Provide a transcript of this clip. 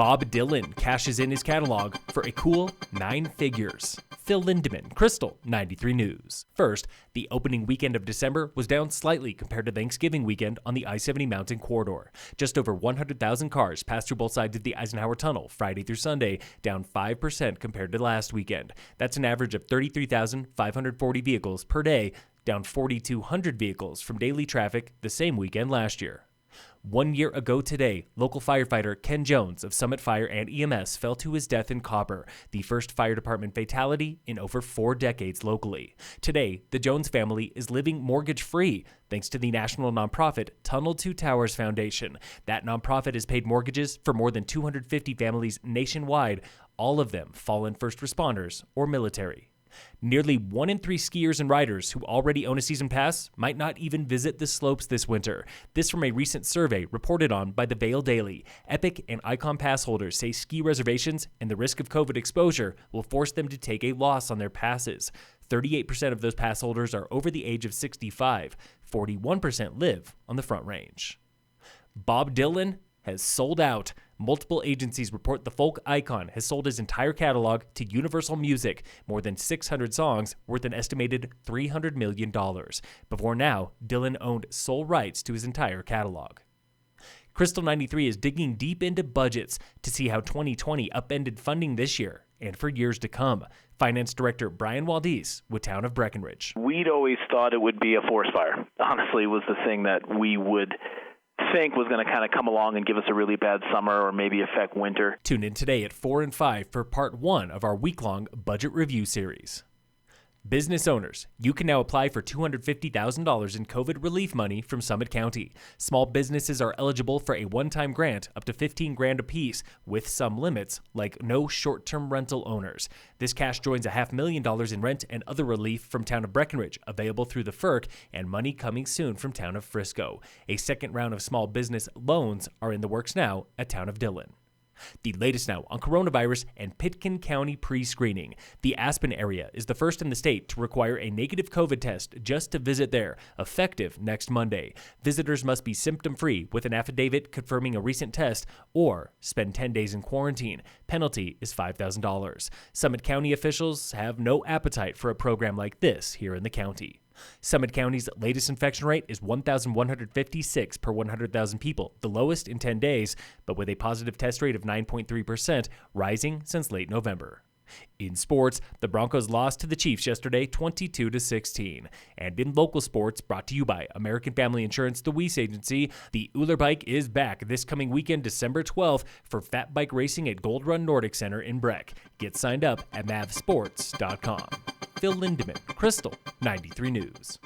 Bob Dillon cashes in his catalog for a cool 9 figures. Phil Lindemann, Krystal, 93 News. First, the opening weekend of December was down slightly compared to Thanksgiving weekend on the I-70 mountain corridor. Just over 100,000 cars passed through both sides of the Eisenhower Tunnel Friday through Sunday, down 5% compared to last weekend. That's an average of 33,540 vehicles per day, down 4,200 vehicles from daily traffic the same weekend last year. 1 year ago today, local firefighter Ken Jones of Summit Fire and EMS fell to his death in Copper, the first fire department fatality in over 4 decades locally. Today, the Jones family is living mortgage-free thanks to the national nonprofit Tunnel to Towers Foundation. That nonprofit has paid mortgages for more than 250 families nationwide, all of them fallen first responders or military. Nearly 1 in 3 skiers and riders who already own a season pass might not even visit the slopes this winter. This from a recent survey reported on by the Vail Daily. Epic and Icon pass holders say ski reservations and the risk of COVID exposure will force them to take a loss on their passes. 38% of those pass holders are over the age of 65. 41% live on the Front Range. Bob Dillon has sold out. Multiple agencies report the folk icon has sold his entire catalog to Universal Music, more than 600 songs worth an estimated $300 million. Before now, Dillon owned sole rights to his entire catalog. Krystal 93 is digging deep into budgets to see how 2020 upended funding this year and for years to come. Finance Director Brian Waldese with Town of Breckenridge. We'd always thought it would be a forest fire. Honestly, was the thing that we would think was going to kind of come along and give us a really bad summer or maybe affect winter. Tune in today at 4 and 5 for part 1 of our week-long budget review series. Business owners, you can now apply for $250,000 in COVID relief money from Summit County. Small businesses are eligible for a one-time grant up to $15,000 apiece, with some limits, like no short-term rental owners. This cash joins $500,000 in rent and other relief from Town of Breckenridge, available through the FERC, and money coming soon from Town of Frisco. A second round of small business loans are in the works now at Town of Dillon. The latest now on coronavirus and Pitkin County pre-screening. The Aspen area is the first in the state to require a negative COVID test just to visit there, effective next Monday. Visitors must be symptom-free with an affidavit confirming a recent test or spend 10 days in quarantine. Penalty is $5,000. Summit County officials have no appetite for a program like this here in the county. Summit County's latest infection rate is 1,156 per 100,000 people, the lowest in 10 days, but with a positive test rate of 9.3%, rising since late November. In sports, the Broncos lost to the Chiefs yesterday 22-16. And in local sports, brought to you by American Family Insurance, the Weiss Agency, the Uller Bike is back this coming weekend, December 12th, for fat bike racing at Gold Run Nordic Center in Breck. Get signed up at mavsports.com. Phil Lindemann, Krystal, 93 News.